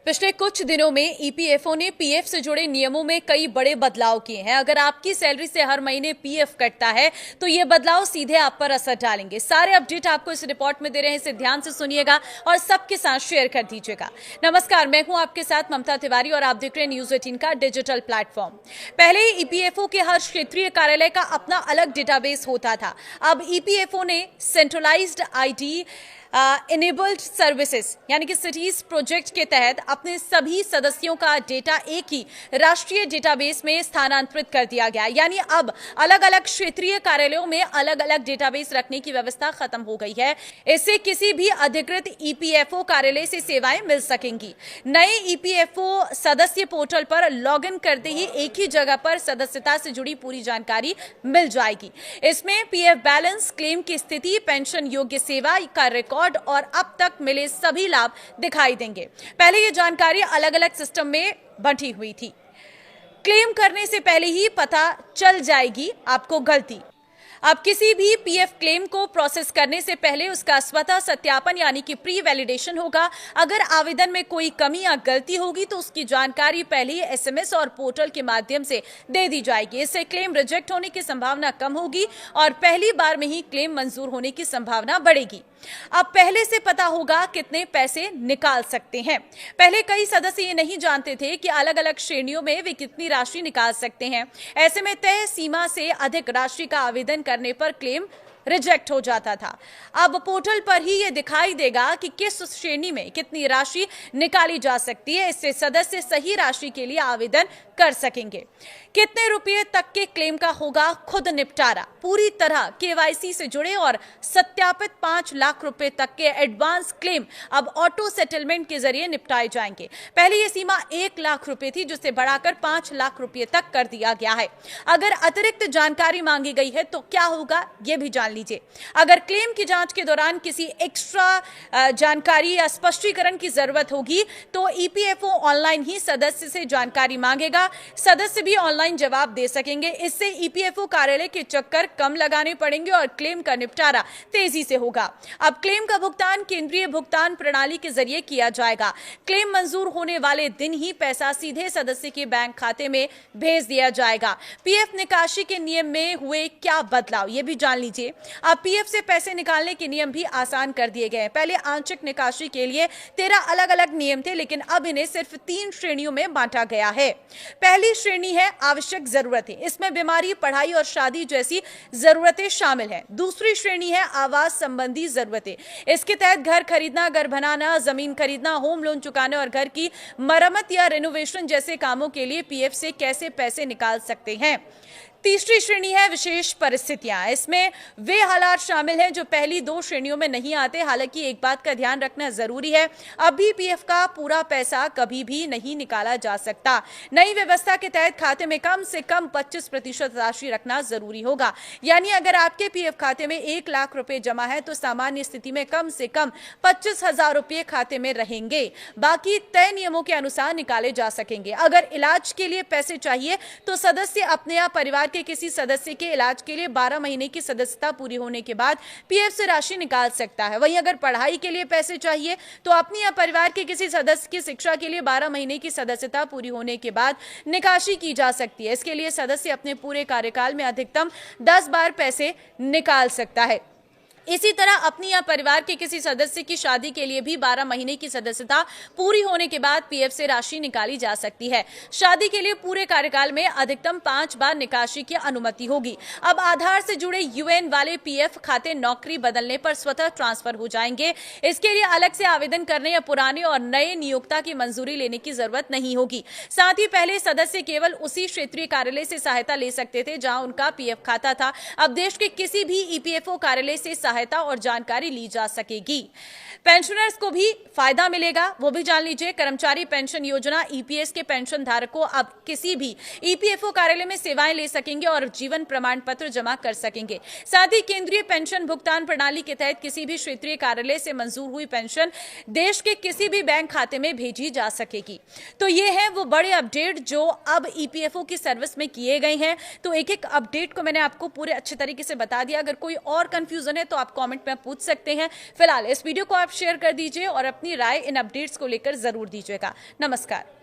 पिछले कुछ दिनों में ईपीएफओ ने पीएफ से जुड़े नियमों में कई बड़े बदलाव किए हैं। अगर आपकी सैलरी से हर महीने पीएफ कटता है तो ये बदलाव सीधे आप पर असर डालेंगे। सारे अपडेट आपको इस रिपोर्ट में दे रहे हैं, इसे ध्यान से सुनिएगा और सबके साथ शेयर कर दीजिएगा। नमस्कार, मैं हूं आपके साथ ममता तिवारी और आप देख रहे हैं न्यूज 18 का डिजिटल प्लेटफॉर्म। पहले ईपीएफओ के हर क्षेत्रीय कार्यालय का अपना अलग डेटाबेस होता था। अब ईपीएफओ ने सेंट्रलाइज्ड आईडी इनेबल्ड सर्विसेज यानी कि सिटीज प्रोजेक्ट के तहत अपने सभी सदस्यों का डेटा एक ही राष्ट्रीय डेटाबेस में स्थानांतरित कर दिया गया। यानी अब अलग अलग क्षेत्रीय कार्यालयों में अलग अलग डेटाबेस रखने की व्यवस्था खत्म हो गई है। इससे किसी भी अधिकृत ईपीएफओ कार्यालय से सेवाएं मिल सकेंगी। नए ईपीएफओ सदस्य पोर्टल पर लॉग इन करते ही एक ही जगह पर सदस्यता से जुड़ी पूरी जानकारी मिल जाएगी। इसमें पीएफ बैलेंस, क्लेम की स्थिति, पेंशन योग्य सेवा का रिकॉर्ड और अब तक मिले सभी लाभ दिखाई देंगे। पहले ये जानकारी अलग अलग सिस्टम में बंटी हुई थी। क्लेम करने से पहले ही पता चल जाएगी आपको गलती। अब किसी भी पीएफ क्लेम को प्रोसेस करने से पहले उसका स्वतः सत्यापन यानी कि प्री वैलिडेशन होगा। अगर आवेदन में कोई कमी या गलती होगी तो उसकी जानकारी पहले ही एसएमएस और पोर्टल के माध्यम से दे दी जाएगी। इससे क्लेम रिजेक्ट होने की संभावना कम होगी और पहली बार में ही क्लेम मंजूर होने की संभावना बढ़ेगी। अब पहले से पता होगा कितने पैसे निकाल सकते हैं। पहले कई सदस्य ये नहीं जानते थे कि अलग अलग श्रेणियों में वे कितनी राशि निकाल सकते हैं। ऐसे में तय सीमा से अधिक राशि का आवेदन करने पर क्लेम रिजेक्ट हो जाता था। अब पोर्टल पर ही यह दिखाई देगा कि किस श्रेणी में कितनी राशि निकाली जा सकती है। इससे सदस्य सही राशि के लिए आवेदन कर सकेंगे। कितने रुपए तक के क्लेम का होगा खुद निपटारा। पूरी तरह केवाईसी से जुड़े और सत्यापित 5 लाख रुपए तक के एडवांस क्लेम अब ऑटो सेटलमेंट के जरिए निपटाए जाएंगे। पहले यह सीमा 1 लाख रुपए थी, जिसे बढ़ाकर 5 लाख रुपए तक कर दिया गया है। अगर अतिरिक्त जानकारी मांगी गई है तो क्या होगा यह भी जान लीजिए। अगर क्लेम की जांच के दौरान किसी एक्स्ट्रा जानकारी या स्पष्टीकरण की जरूरत होगी तो ईपीएफओ ऑनलाइन ही सदस्य से जानकारी मांगेगा। सदस्य भी ऑनलाइन जवाब दे सकेंगे। इससे ईपीएफओ कार्यालय के चक्कर कम लगाने पड़ेंगे और क्लेम का निपटारा तेजी से होगा। अब क्लेम का भुगतान केंद्रीय भुगतान प्रणाली के जरिए किया जाएगा। क्लेम मंजूर होने वाले दिन ही पैसा सीधे सदस्य के बैंक खाते में भेज दिया जाएगा। पीएफ निकासी के नियम में हुए क्या बदलाव ये भी जान लीजिए। अब पीएफ से पैसे निकालने के नियम भी आसान कर दिए गए हैं। पहले आंशिक निकासी के लिए 13 अलग अलग नियम थे, लेकिन अब इन्हें सिर्फ 3 श्रेणियों में बांटा गया है। पहली श्रेणी है आवश्यक जरूरतें। इसमें बीमारी, पढ़ाई और शादी जैसी जरूरतें शामिल हैं। दूसरी श्रेणी है आवास संबंधी जरूरतें। इसके तहत घर खरीदना, घर बनाना, जमीन खरीदना, होम लोन चुकाने और घर की मरम्मत या रेनोवेशन जैसे कामों के लिए पीएफ से कैसे पैसे निकाल सकते हैं। तीसरी श्रेणी है विशेष परिस्थितियां। इसमें वे हालात शामिल हैं जो पहली 2 श्रेणियों में नहीं आते। हालांकि एक बात का ध्यान रखना जरूरी है, अभी पीएफ का पूरा पैसा कभी भी नहीं निकाला जा सकता। नई व्यवस्था के तहत खाते में कम से कम 25% राशि रखना जरूरी होगा। यानी अगर आपके पीएफ खाते में 1 लाख रुपए जमा है तो सामान्य स्थिति में कम से कम 25,000 रुपए खाते में रहेंगे। बाकी तय नियमों के अनुसार निकाले जा सकेंगे। अगर इलाज के लिए पैसे चाहिए तो सदस्य अपने या परिवार के किसी सदस्य के इलाज के लिए 12 महीने की सदस्यता पूरी होने के बाद पीएफ से राशि निकाल सकता है। वहीं अगर पढ़ाई के लिए पैसे चाहिए तो अपनी या परिवार के किसी सदस्य की शिक्षा के लिए 12 महीने की सदस्यता पूरी होने के बाद निकासी की जा सकती है। इसके लिए सदस्य अपने पूरे कार्यकाल में अधिकतम 10 बार पैसे निकाल सकता है। इसी तरह अपनी या परिवार के किसी सदस्य की शादी के लिए भी 12 महीने की सदस्यता पूरी होने के बाद पीएफ से राशि निकाली जा सकती है। शादी के लिए पूरे कार्यकाल में अधिकतम 5 बार निकासी की अनुमति होगी। अब आधार से जुड़े यूएन वाले पीएफ खाते नौकरी बदलने पर स्वतः ट्रांसफर हो जाएंगे। इसके लिए अलग से आवेदन करने या पुराने और नए नियोक्ता की मंजूरी लेने की जरूरत नहीं होगी। साथ ही पहले सदस्य केवल उसी क्षेत्रीय कार्यालय से सहायता ले सकते थे जहां उनका पीएफ खाता था। अब देश के किसी भी ईपीएफओ कार्यालय से सहायता और जानकारी ली जा सकेगी। पेंशनर्स को भी फायदा मिलेगा, वो भी जान लीजिए। कर्मचारी पेंशन योजना ईपीएस के पेंशन धारकों अब किसी भी ईपीएफओ कार्यालय में सेवाएं ले सकेंगे और जीवन प्रमाण पत्र जमा कर सकेंगे। साथ ही केंद्रीय पेंशन भुगतान प्रणाली के तहत किसी भी क्षेत्रीय कार्यालय से मंजूर हुई पेंशन देश के किसी भी बैंक खाते में भेजी जा सकेगी। तो ये है वो बड़े अपडेट जो अब ईपीएफओ की सर्विस में किए गए हैं। तो एक एक अपडेट को मैंने आपको पूरे अच्छे तरीके से बता दिया। अगर कोई और कंफ्यूजन है तो आप कमेंट में पूछ सकते हैं। फिलहाल इस वीडियो को आप शेयर कर दीजिए और अपनी राय इन अपडेट्स को लेकर जरूर दीजिएगा। नमस्कार।